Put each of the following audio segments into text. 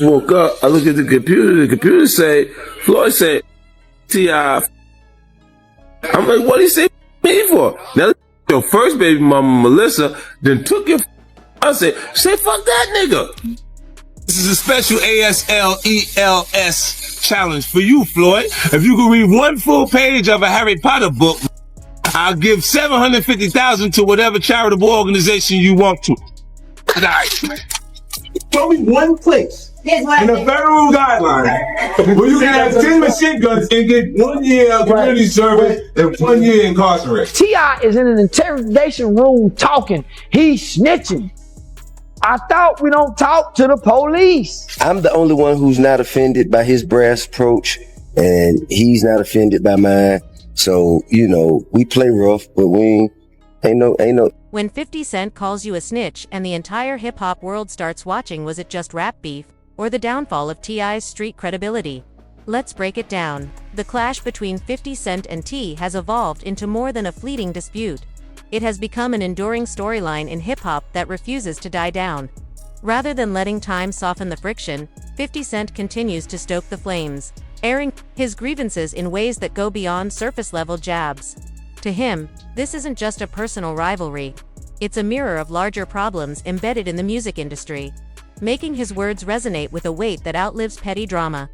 woke up, I look at the computer say, Floyd said, T.I. I'm like, what did he say me for? Now, your first baby mama, Melissa, then took your I said, say fuck that nigga. This is a special ASLELS challenge for you, Floyd. If you can read one full page of a Harry Potter book, I'll give $750,000 to whatever charitable organization you want to. Nice, man. Show me one place in the federal guidelines where you can have 10 machine guns and get 1 year of community service and 1 year incarcerated. T.I. is in an interrogation room talking. He's snitching. I thought we don't talk to the police. I'm the only one who's not offended by his brass approach, and he's not offended by mine. So, you know, we play rough, but we ain't no. When 50 Cent calls you a snitch and the entire hip-hop world starts watching, was it just rap beef, or the downfall of T.I.'s street credibility? Let's break it down. The clash between 50 Cent and T has evolved into more than a fleeting dispute. It has become an enduring storyline in hip-hop that refuses to die down. Rather than letting time soften the friction, 50 Cent continues to stoke the flames, airing his grievances in ways that go beyond surface-level jabs. To him, this isn't just a personal rivalry. It's a mirror of larger problems embedded in the music industry, making his words resonate with a weight that outlives petty drama.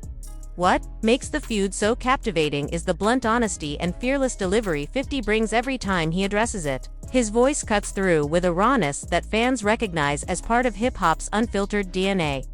What makes the feud so captivating is the blunt honesty and fearless delivery 50 brings every time he addresses it. His voice cuts through with a rawness that fans recognize as part of hip-hop's unfiltered DNA,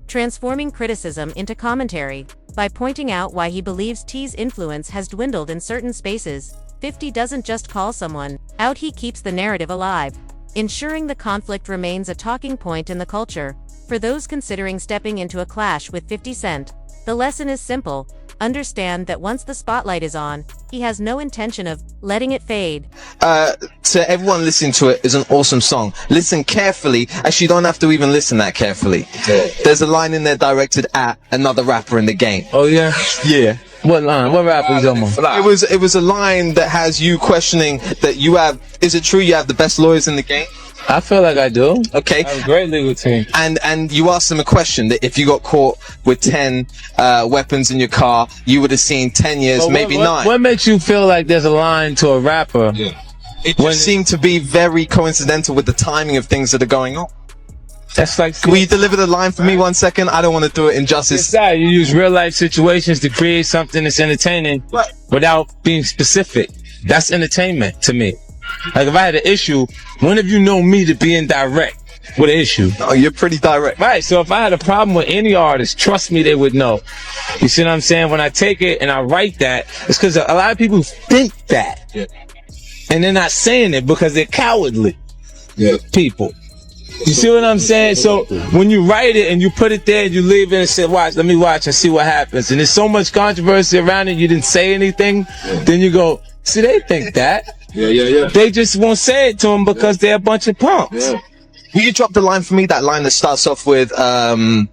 transforming criticism into commentary. By pointing out why he believes T's influence has dwindled in certain spaces, 50 doesn't just call someone out, he keeps the narrative alive, ensuring the conflict remains a talking point in the culture. For those considering stepping into a clash with 50 Cent, the lesson is simple. Understand that once the spotlight is on, he has no intention of letting it fade. To everyone listening to it, is an awesome song. Listen carefully. Actually, you don't have to even listen that carefully. There's a line in there directed at another rapper in the game. Oh yeah? Yeah. What line? What rapper you talking about? It was a line that has you questioning that you have, is it true you have the best lawyers in the game? I feel like I do. Okay. I have a great legal team. And you asked them a question that if you got caught with 10 weapons in your car, you would have seen 10 years, maybe 9. What makes you feel like there's a line to a rapper? Yeah. It just seemed to be very coincidental with the timing of things that are going on. That's like, can we deliver the line for me 1 second? I don't want to do it injustice. It's that you use real life situations to create something that's entertaining without being specific. That's entertainment to me. Like if I had an issue, when have you known me to be indirect with an issue? Oh, you're pretty direct. Right, so if I had a problem with any artist, trust me, they would know. You see what I'm saying? When I take it and I write that, it's because a lot of people think that. Yeah. And they're not saying it because they're cowardly. Yeah. People. You see what I'm saying? So when you write it and you put it there and you leave it and say, watch, let me watch and see what happens. And there's so much controversy around it, you didn't say anything. Then you go, see, they think that. Yeah. They just won't say it to them because they're a bunch of punks. Yeah. Will you drop the line for me? That line that starts off with, about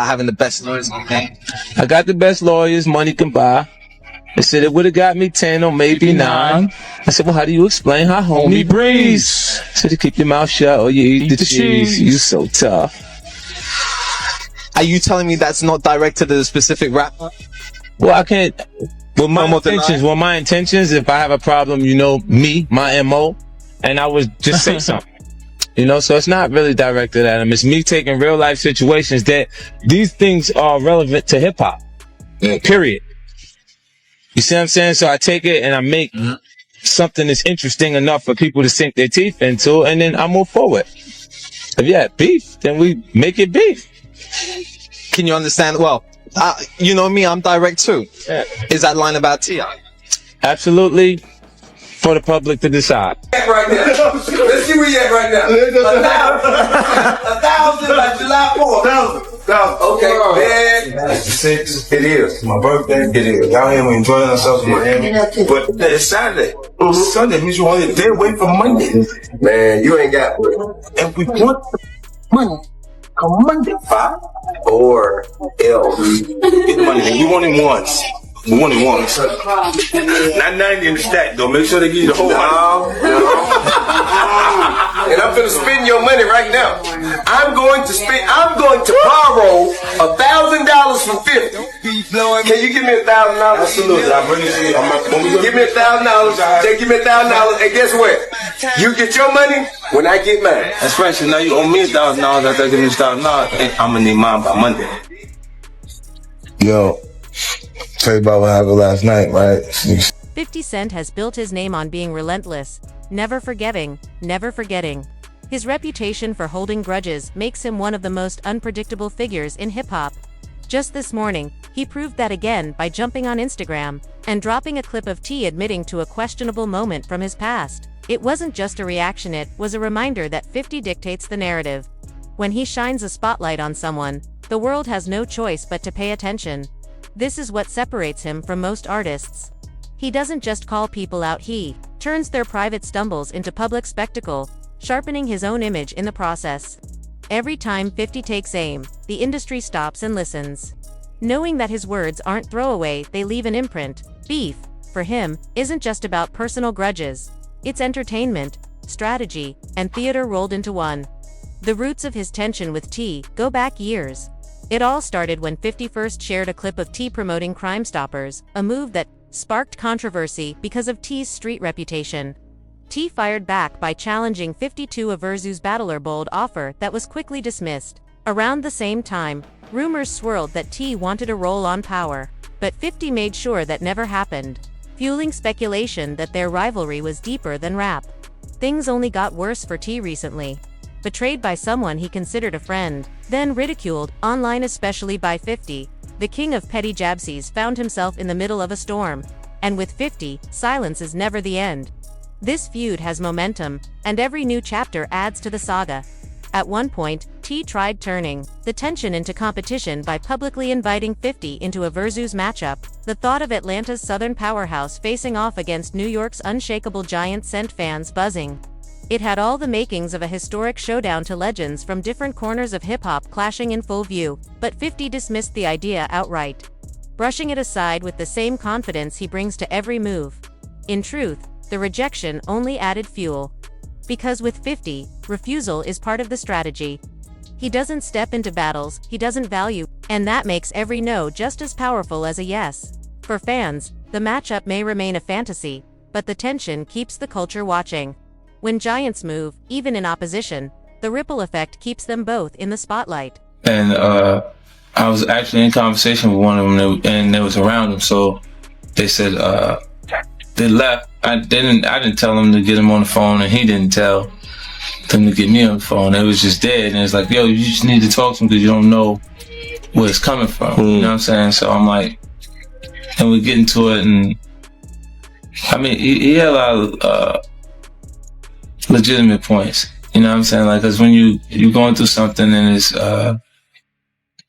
having the best lawyers in the game. I got the best lawyers money can buy. They said it would have got me 10 or maybe 9. I said, well, how do you explain how homie breeze? I said, to keep your mouth shut or you eat the cheese. You so tough. Are you telling me that's not directed at a specific rapper? Well, I can't. Well, my intentions, if I have a problem, you know, me, my MO, and I would just say something. You know, so it's not really directed at him. It's me taking real life situations that these things are relevant to hip hop. Period. You see what I'm saying? So I take it and I make something that's interesting enough for people to sink their teeth into, and then I move forward. If you have beef, then we make it beef. Can you understand? Well, you know me, I'm direct too. Yeah. Is that line about T.I.? Absolutely, for the public to decide. Right now. Let's see where you at right now. 1,000 by July 4th. 1,000. Okay, man. 6. It is. My birthday. It is. Out here, we're enjoying ourselves in Miami. But it's Saturday. Sunday means you're only a day away from Monday. Man, you ain't got And we want money on Monday, 5 or else. Get money. We want it once. We want it once. Not 90 in the stack, though. Make sure they give you the whole amount. and I'm gonna spend your money right now. I'm going to borrow $1,000 from 50. Can you give me $1,000? Absolutely, I'll bring it to you. Give me $1,000. They give me $1,000, and guess what? You get your money when I get mine. That's right. So now you owe me $1,000 after I give me $1,000, and I'm gonna need mine by Monday. Yo, tell you about what happened last night, right? 50 Cent has built his name on being relentless, never forgetting, never forgetting. His reputation for holding grudges makes him one of the most unpredictable figures in hip-hop. Just this morning, he proved that again by jumping on Instagram and dropping a clip of T admitting to a questionable moment from his past. It wasn't just a reaction, it was a reminder that 50 dictates the narrative. When he shines a spotlight on someone, the world has no choice but to pay attention. This is what separates him from most artists. He doesn't just call people out, he turns their private stumbles into public spectacle, sharpening his own image in the process. Every time 50 takes aim, the industry stops and listens. Knowing that his words aren't throwaway, they leave an imprint. Beef, for him, isn't just about personal grudges. It's entertainment, strategy, and theater rolled into one. The roots of his tension with T go back years. It all started when 50 first shared a clip of T promoting Crime Stoppers, a move that sparked controversy because of T's street reputation. T fired back by challenging 50 to a versus Battler bold offer that was quickly dismissed. Around the same time, rumors swirled that T wanted a role on Power, but 50 made sure that never happened, fueling speculation that their rivalry was deeper than rap. Things only got worse for T recently. Betrayed by someone he considered a friend, then ridiculed online, especially by 50, the king of petty jabsies found himself in the middle of a storm. And with 50, silence is never the end. This feud has momentum, and every new chapter adds to the saga. At one point, T tried turning the tension into competition by publicly inviting 50 into a versus matchup. The thought of Atlanta's Southern powerhouse facing off against New York's unshakable giant sent fans buzzing. It had all the makings of a historic showdown, to legends from different corners of hip-hop clashing in full view, but 50 dismissed the idea outright, brushing it aside with the same confidence he brings to every move. In truth, the rejection only added fuel. Because with 50, refusal is part of the strategy. He doesn't step into battles he doesn't value, and that makes every no just as powerful as a yes. For fans, the matchup may remain a fantasy, but the tension keeps the culture watching. When giants move, even in opposition, the ripple effect keeps them both in the spotlight. And I was actually in conversation with one of them, and they was around him. So they said they left. I didn't tell them to get him on the phone, and he didn't tell them to get me on the phone. It was just dead, and it's like, yo, you just need to talk to him because you don't know where it's coming from. You know what I'm saying? So I'm like, and we get into it, and I mean, he had a lot of legitimate points. You know what I'm saying? Like, cause when you're going through something and it's,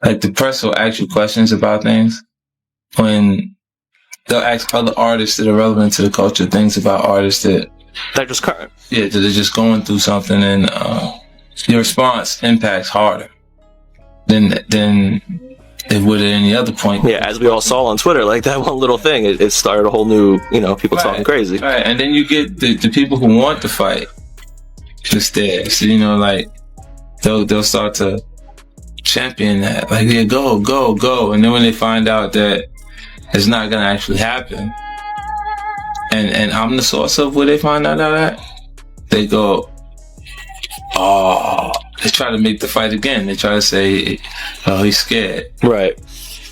like the press will ask you questions about things, when they'll ask other artists that are relevant to the culture things about artists that just current. Yeah, that are just going through something, and your response impacts harder than it would at any other point. Yeah, as we all saw on Twitter, like that one little thing, it started a whole new, people talking crazy. Right, and then you get the people who want to fight just there. So, like they'll start to champion that, like, yeah, go, and then when they find out that it's not gonna actually happen, and I'm the source of where they find out at, they go, oh, they try to make the fight again. They try to say, oh, he's scared. Right.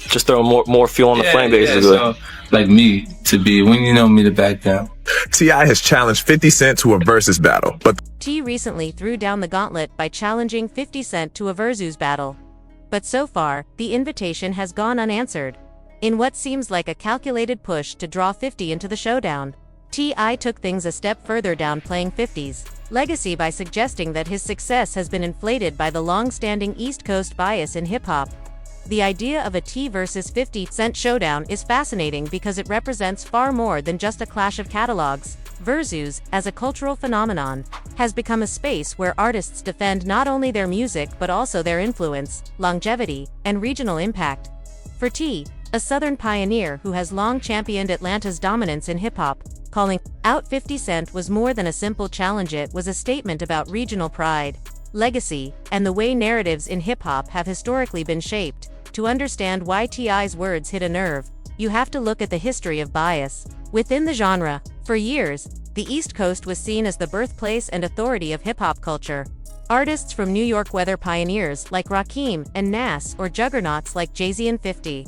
Just throw more fuel on the flame, basically. So, like me to be, when you know me to back down. T.I. has challenged 50 Cent to a versus battle, but T recently threw down the gauntlet by challenging 50 Cent to a versus battle. But so far, the invitation has gone unanswered. In what seems like a calculated push to draw 50 into the showdown, T.I. took things a step further, downplaying 50's legacy by suggesting that his success has been inflated by the long-standing East Coast bias in hip-hop. The idea of a T versus 50 Cent showdown is fascinating because it represents far more than just a clash of catalogs. Versus, as a cultural phenomenon, has become a space where artists defend not only their music but also their influence, longevity, and regional impact. For T, a Southern pioneer who has long championed Atlanta's dominance in hip-hop, Calling out 50 Cent was more than a simple challenge, it was a statement about regional pride, legacy, and the way narratives in hip-hop have historically been shaped. To understand why T.I.'s words hit a nerve, you have to look at the history of bias within the genre. For years, the East Coast was seen as the birthplace and authority of hip-hop culture. Artists from New York, whether pioneers like Rakim and Nas or juggernauts like Jay-Z and 50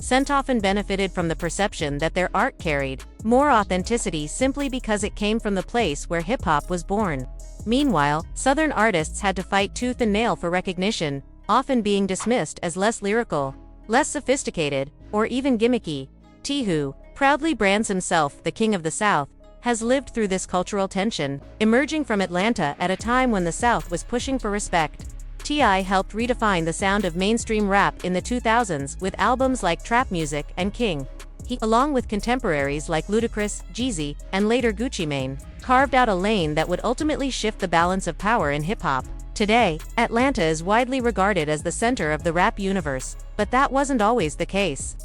Cent, often benefited from the perception that their art carried more authenticity simply because it came from the place where hip-hop was born. Meanwhile, Southern artists had to fight tooth and nail for recognition, often being dismissed as less lyrical, less sophisticated, or even gimmicky. T, who proudly brands himself the King of the South, has lived through this cultural tension, emerging from Atlanta at a time when the South was pushing for respect. T.I. helped redefine the sound of mainstream rap in the 2000s with albums like Trap Music and King. He, along with contemporaries like Ludacris, Jeezy, and later Gucci Mane, carved out a lane that would ultimately shift the balance of power in hip-hop. Today, Atlanta is widely regarded as the center of the rap universe, but that wasn't always the case.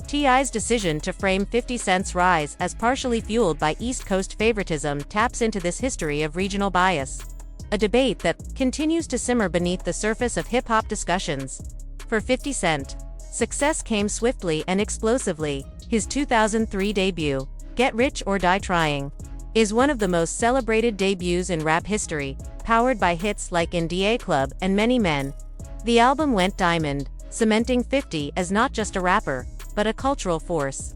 T.I.'s decision to frame 50 Cent's rise as partially fueled by East Coast favoritism taps into this history of regional bias, a debate that continues to simmer beneath the surface of hip-hop discussions. For 50 Cent, success came swiftly and explosively. His 2003 debut, Get Rich or Die Trying, is one of the most celebrated debuts in rap history, powered by hits like N.D.A. Club and Many Men. The album went diamond, cementing 50 as not just a rapper, but a cultural force.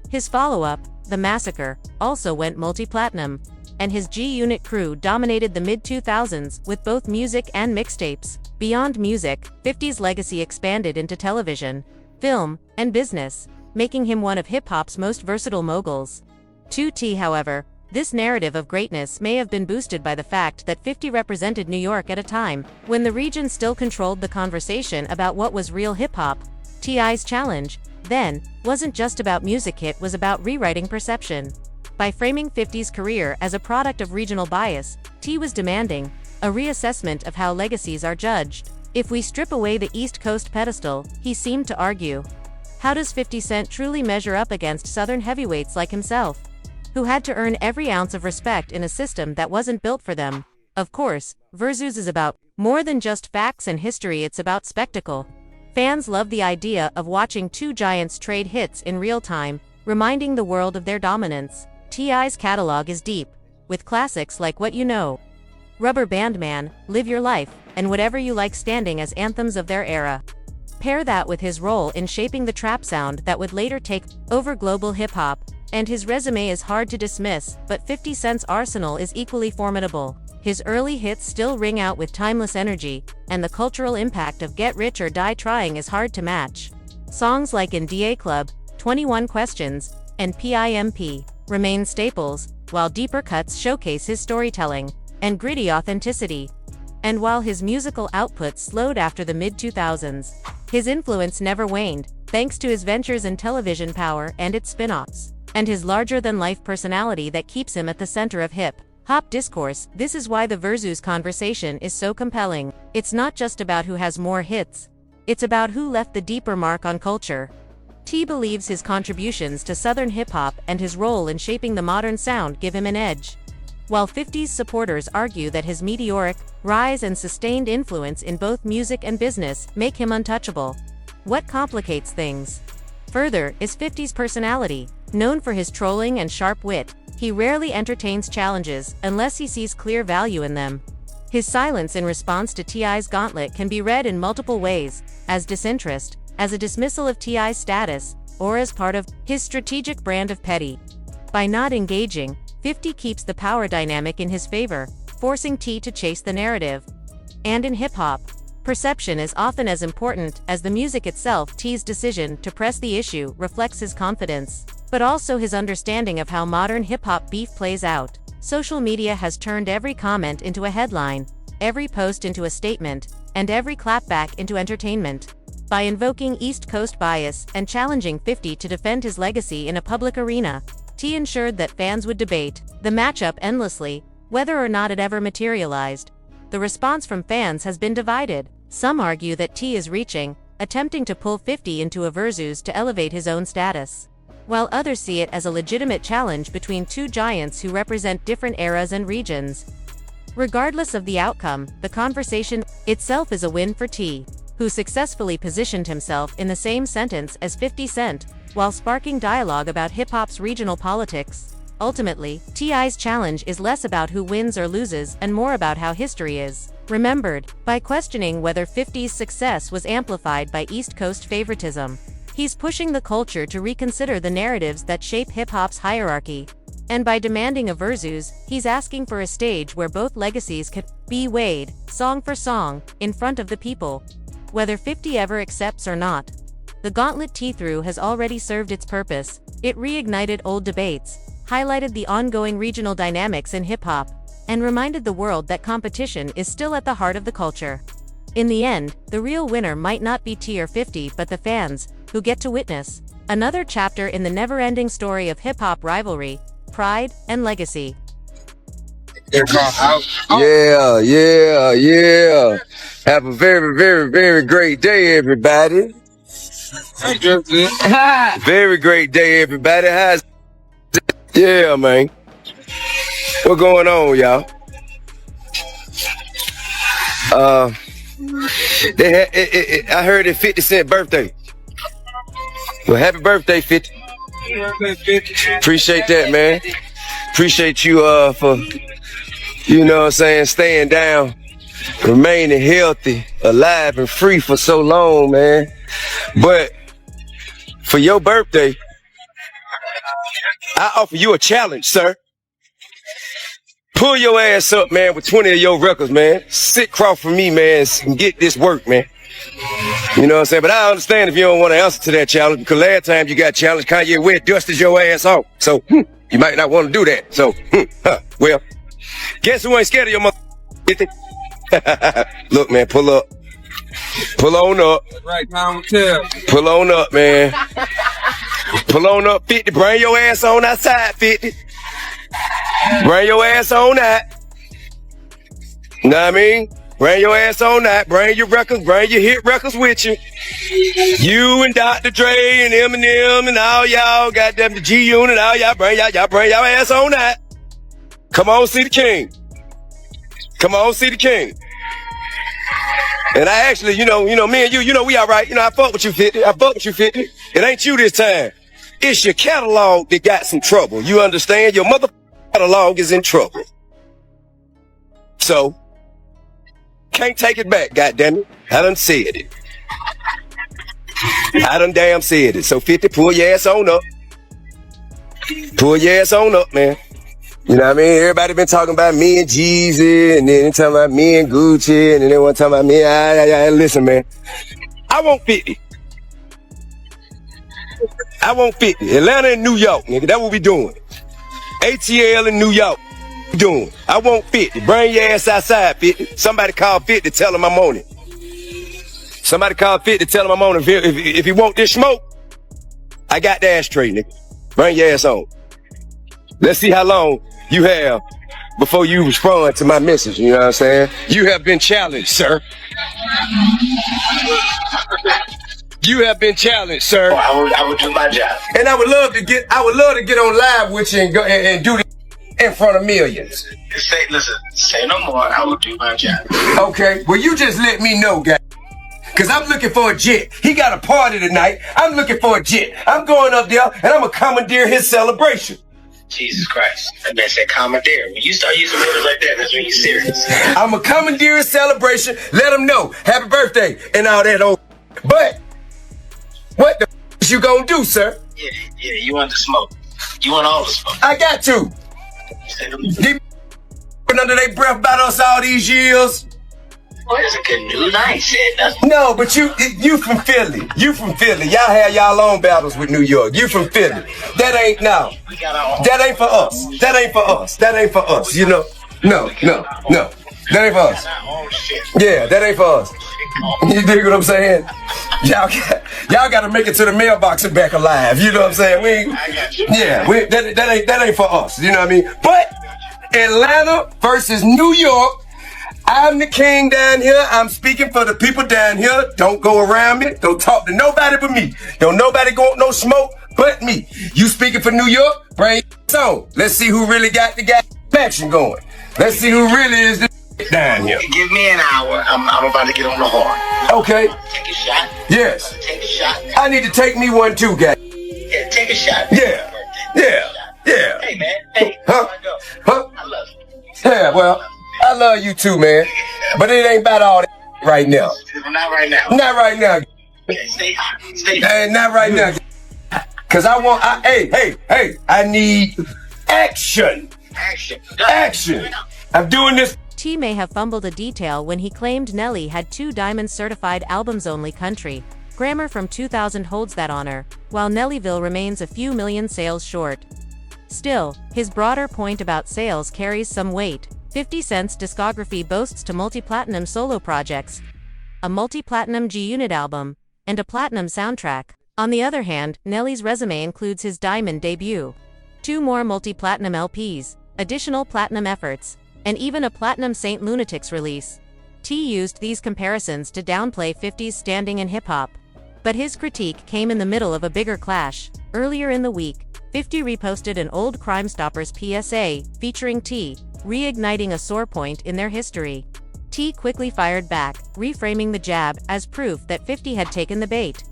His follow-up, The Massacre, also went multi-platinum, and his G-Unit crew dominated the mid-2000s with both music and mixtapes. Beyond music, 50's legacy expanded into television, film, and business, making him one of hip-hop's most versatile moguls. To T, however, this narrative of greatness may have been boosted by the fact that 50 represented New York at a time when the region still controlled the conversation about what was real hip-hop. T.I.'s challenge, then, wasn't just about music, it was about rewriting perception. By framing 50's career as a product of regional bias, T was demanding a reassessment of how legacies are judged. If we strip away the East Coast pedestal, he seemed to argue, how does 50 Cent truly measure up against Southern heavyweights like himself, who had to earn every ounce of respect in a system that wasn't built for them? Of course, Versus is about more than just facts and history, it's about spectacle. Fans love the idea of watching two giants trade hits in real time, reminding the world of their dominance. T.I.'s catalog is deep, with classics like What You Know, Rubber Band Man, Live Your Life, and Whatever You Like standing as anthems of their era. Pair that with his role in shaping the trap sound that would later take over global hip-hop, and his resume is hard to dismiss, but 50 Cent's arsenal is equally formidable. His early hits still ring out with timeless energy, and the cultural impact of Get Rich or Die Trying is hard to match. Songs like N.D.A. Club, 21 Questions, and P.I.M.P. remain staples, while deeper cuts showcase his storytelling and gritty authenticity. And while his musical output slowed after the mid-2000s, his influence never waned, thanks to his ventures in television power and its spin-offs, and his larger-than-life personality that keeps him at the center of hip-hop discourse. This is why the Versus conversation is so compelling. It's not just about who has more hits, it's about who left the deeper mark on culture. T believes his contributions to Southern hip-hop and his role in shaping the modern sound give him an edge, while 50's supporters argue that his meteoric rise and sustained influence in both music and business make him untouchable. What complicates things further is 50's personality. Known for his trolling and sharp wit, he rarely entertains challenges unless he sees clear value in them. His silence in response to T.I.'s gauntlet can be read in multiple ways: as disinterest, as a dismissal of T.I.'s status, or as part of his strategic brand of petty. By not engaging, 50 keeps the power dynamic in his favor, forcing T to chase the narrative. And in hip-hop, perception is often as important as the music itself. T's decision to press the issue reflects his confidence, but also his understanding of how modern hip-hop beef plays out. Social media has turned every comment into a headline, every post into a statement, and every clapback into entertainment. By invoking East Coast bias and challenging 50 to defend his legacy in a public arena, T ensured that fans would debate the matchup endlessly, whether or not it ever materialized. The response from fans has been divided. Some argue that T is reaching, attempting to pull 50 into a Versus to elevate his own status, while others see it as a legitimate challenge between two giants who represent different eras and regions. Regardless of the outcome, the conversation itself is a win for T, who successfully positioned himself in the same sentence as 50 Cent, while sparking dialogue about hip-hop's regional politics. Ultimately, T.I.'s challenge is less about who wins or loses and more about how history is remembered. By questioning whether 50's success was amplified by East Coast favoritism, he's pushing the culture to reconsider the narratives that shape hip-hop's hierarchy. And by demanding a versus, he's asking for a stage where both legacies can be weighed, song for song, in front of the people. Whether 50 ever accepts or not, the gauntlet T threw has already served its purpose. It reignited old debates, highlighted the ongoing regional dynamics in hip-hop, and reminded the world that competition is still at the heart of the culture. In the end, the real winner might not be T or 50 but the fans, who get to witness another chapter in the never-ending story of hip-hop rivalry, pride, and legacy. Yeah. Have a very, very, very great day, everybody. Very great day, everybody. How's yeah, man. What going on, y'all? I heard it's 50 Cent birthday. Well, happy birthday, 50. Appreciate that, man. Appreciate you for, you know what I'm saying, staying down, remaining healthy, alive, and free for so long, man. But for your birthday, I offer you a challenge, sir. Pull your ass up, man, with 20 of your records, man. Sit across from me, man, and get this work, man. You know what I'm saying? But I understand if you don't want to answer to that challenge, because last time you got challenged, Kanye West dusted your ass off. So, you might not want to do that. So, well, guess who ain't scared of your mother? Look, man, pull up. Pull on up. Right, time will tell. Pull on up, man. Pull on up, 50. Bring your ass on outside, 50. Bring your ass on out. Know what I mean? Bring your ass on out. Bring your records, bring your hit records with you. You and Dr. Dre and Eminem and all y'all, goddamn the G Unit, all y'all bring y'all ass on out. Come on, see the king. Come on, see the king. And I actually, me and you, we all right. I fuck with you, 50. I fuck with you, 50. It ain't you this time. It's your catalog that got some trouble. You understand? Your mother catalog is in trouble. So, can't take it back, goddammit. I done said it. I done damn said it. So 50, pull your ass on up. Pull your ass on up, man. You know what I mean? Everybody been talking about me and Jeezy, and then talking about me and Gucci, and then they want to talk about me. Listen, man. I want 50. I want 50. Atlanta and New York, nigga. That's what we doing. ATL in New York. Doing. I want 50. Bring your ass outside, 50. Somebody call 50, tell him I'm on it. Somebody call 50, tell him I'm on it. If you want this smoke, I got the ashtray, nigga. Bring your ass on. Let's see how long you have before you respond to my message. You know what I'm saying? You have been challenged, sir. You have been challenged, sir. I would do my job. And I would love to get on live with you and go and do this in front of millions. Say no more. I will do my job. Okay, well you just let me know, guys. Cause I'm looking for a jet. He got a party tonight. I'm looking for a jet. I'm going up there and I'm gonna commandeer his celebration. Jesus Christ. That man said commandeer. When you start using words like that, that's when you're serious. I'm gonna commandeer his celebration. Let him know. Happy birthday and all that old. But what the f you gonna do, sir? Yeah, you want the smoke. You want all the smoke. I got to. They under their breath about us all these years. Well, it's a good news. I ain't said nothing. No, but you from Philly. You from Philly. Y'all have y'all own battles with New York. You from Philly. That ain't now. That ain't for us. That ain't for us. That ain't for us. You know? No. That ain't for us. Yeah, that ain't for us. You dig what I'm saying? Y'all got to make it to the mailbox and back alive. You know what I'm saying? That ain't for us. You know what I mean? But Atlanta versus New York. I'm the king down here. I'm speaking for the people down here. Don't go around me. Don't talk to nobody but me. Don't nobody go no smoke but me. You speaking for New York? Bring it on. Let's see who really got the action going. Let's see who really is the down here. Give me an hour. I'm about to get on the horn. Okay. Take a shot. Yes. Take a shot. I need to take me one too, guy. Yeah, take a shot. Yeah. Yeah. Yeah. Hey, man. Hey. Huh? Huh? I love you. Yeah, well, I love you too, man. But it ain't about all that right now. Not right now. Not right now. Okay, stay hot. Stay hot. Hey, not right now. Cause I need action. Action. Action. I'm doing this. T may have fumbled a detail when he claimed Nelly had 2 diamond-certified albums only country. Grammar from 2000 holds that honor, while Nellyville remains a few million sales short. Still, his broader point about sales carries some weight. 50 Cent's discography boasts 2 multi-platinum solo projects, a multi-platinum G-Unit album, and a platinum soundtrack. On the other hand, Nelly's resume includes his diamond debut, 2 more multi-platinum LPs, additional platinum efforts, and even a platinum Saint Lunatics release. T used these comparisons to downplay 50's standing in hip-hop. But his critique came in the middle of a bigger clash. Earlier in the week, 50 reposted an old Crime Stoppers PSA featuring T, reigniting a sore point in their history. T quickly fired back, reframing the jab as proof that 50 had taken the bait.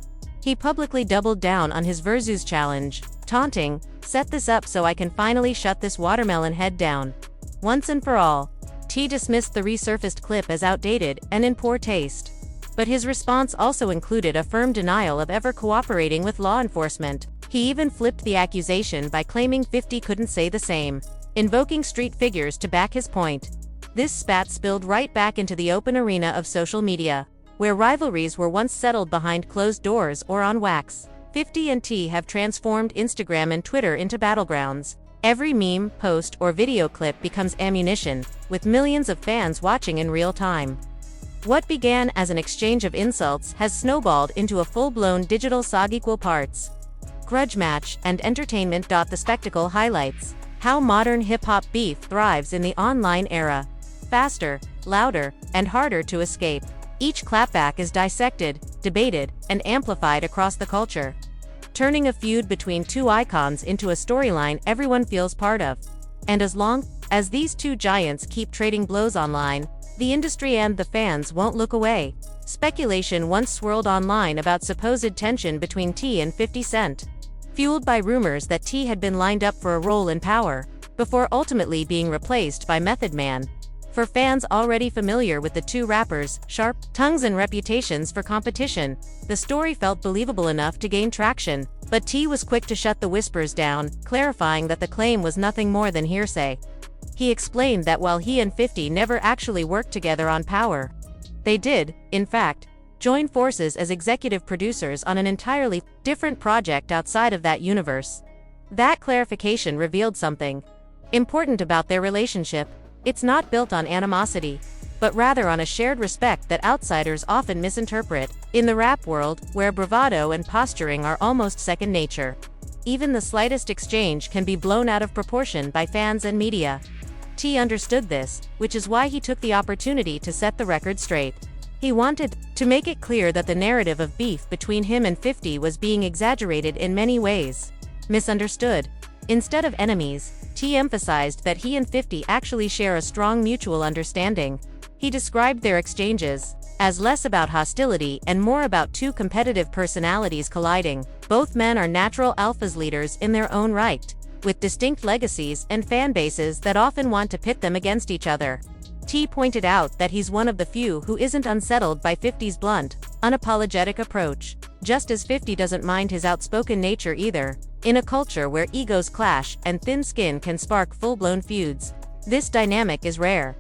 He publicly doubled down on his Versus challenge, taunting, "Set this up so I can finally shut this watermelon head down." Once and for all, T dismissed the resurfaced clip as outdated and in poor taste. But his response also included a firm denial of ever cooperating with law enforcement. He even flipped the accusation by claiming 50 couldn't say the same, invoking street figures to back his point. This spat spilled right back into the open arena of social media, where rivalries were once settled behind closed doors or on wax. 50 and T have transformed Instagram and Twitter into battlegrounds. Every meme, post, or video clip becomes ammunition, with millions of fans watching in real time. What began as an exchange of insults has snowballed into a full-blown digital saga. Equal parts grudge match and entertainment. The spectacle highlights how modern hip-hop beef thrives in the online era. Faster, louder, and harder to escape. Each clapback is dissected, debated, and amplified across the culture, turning a feud between 2 icons into a storyline everyone feels part of. And as long as these 2 giants keep trading blows online, the industry and the fans won't look away. Speculation once swirled online about supposed tension between T and 50 Cent, fueled by rumors that T had been lined up for a role in Power, before ultimately being replaced by Method Man. For fans already familiar with the 2 rappers' sharp tongues and reputations for competition, the story felt believable enough to gain traction, but T was quick to shut the whispers down, clarifying that the claim was nothing more than hearsay. He explained that while he and 50 never actually worked together on Power, they did, in fact, join forces as executive producers on an entirely different project outside of that universe. That clarification revealed something important about their relationship. It's not built on animosity, but rather on a shared respect that outsiders often misinterpret. In the rap world, where bravado and posturing are almost second nature, even the slightest exchange can be blown out of proportion by fans and media. T understood this, which is why he took the opportunity to set the record straight. He wanted to make it clear that the narrative of beef between him and 50 was being exaggerated in many ways, misunderstood. Instead of enemies, T emphasized that he and 50 actually share a strong mutual understanding. He described their exchanges as less about hostility and more about 2 competitive personalities colliding. Both men are natural alphas, leaders in their own right, with distinct legacies and fan bases that often want to pit them against each other. T pointed out that he's one of the few who isn't unsettled by 50's blunt, unapologetic approach, just as 50 doesn't mind his outspoken nature either. In a culture where egos clash and thin skin can spark full-blown feuds, this dynamic is rare.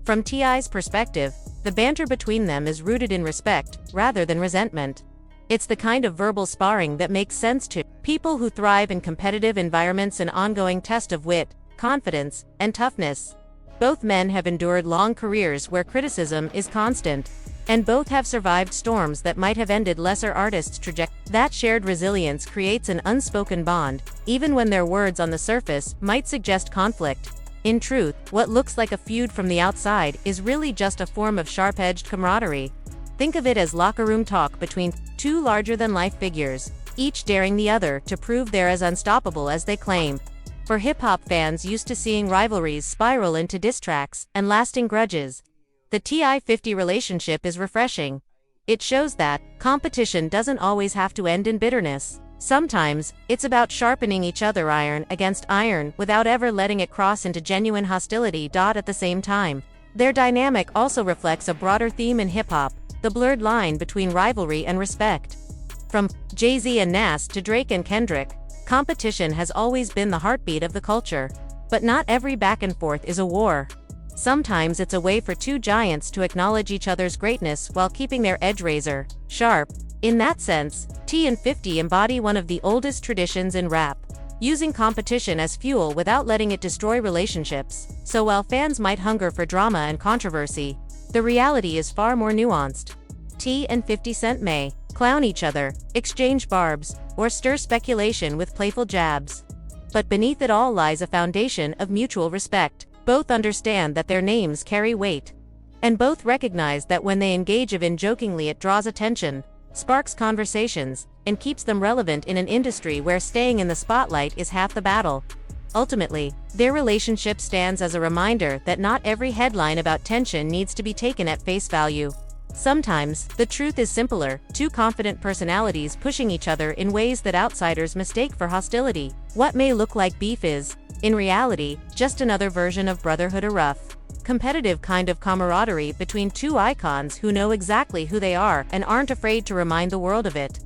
From T.I.'s perspective, the banter between them is rooted in respect, rather than resentment. It's the kind of verbal sparring that makes sense to people who thrive in competitive environments, an ongoing test of wit, confidence, and toughness. Both men have endured long careers where criticism is constant, and both have survived storms that might have ended lesser artists' trajectories. That shared resilience creates an unspoken bond, even when their words on the surface might suggest conflict. In truth, what looks like a feud from the outside is really just a form of sharp-edged camaraderie. Think of it as locker room talk between 2 larger-than-life figures, each daring the other to prove they're as unstoppable as they claim. For hip-hop fans used to seeing rivalries spiral into diss tracks and lasting grudges, the T.I-50 relationship is refreshing. It shows that competition doesn't always have to end in bitterness. Sometimes, it's about sharpening each other iron against iron without ever letting it cross into genuine hostility. At the same time, their dynamic also reflects a broader theme in hip-hop, the blurred line between rivalry and respect. From Jay-Z and Nas to Drake and Kendrick, competition has always been the heartbeat of the culture. But not every back and forth is a war. Sometimes it's a way for two giants to acknowledge each other's greatness while keeping their edge razor sharp. In that sense, T and 50 embody one of the oldest traditions in rap, using competition as fuel without letting it destroy relationships. So while fans might hunger for drama and controversy, the reality is far more nuanced. T and 50 Cent may clown each other, exchange barbs, or stir speculation with playful jabs. But beneath it all lies a foundation of mutual respect. Both understand that their names carry weight. And both recognize that when they engage even jokingly, it draws attention, sparks conversations, and keeps them relevant in an industry where staying in the spotlight is half the battle. Ultimately, their relationship stands as a reminder that not every headline about tension needs to be taken at face value. Sometimes, the truth is simpler, two confident personalities pushing each other in ways that outsiders mistake for hostility. What may look like beef is, in reality, just another version of brotherhood, a rough, competitive kind of camaraderie between two icons who know exactly who they are and aren't afraid to remind the world of it.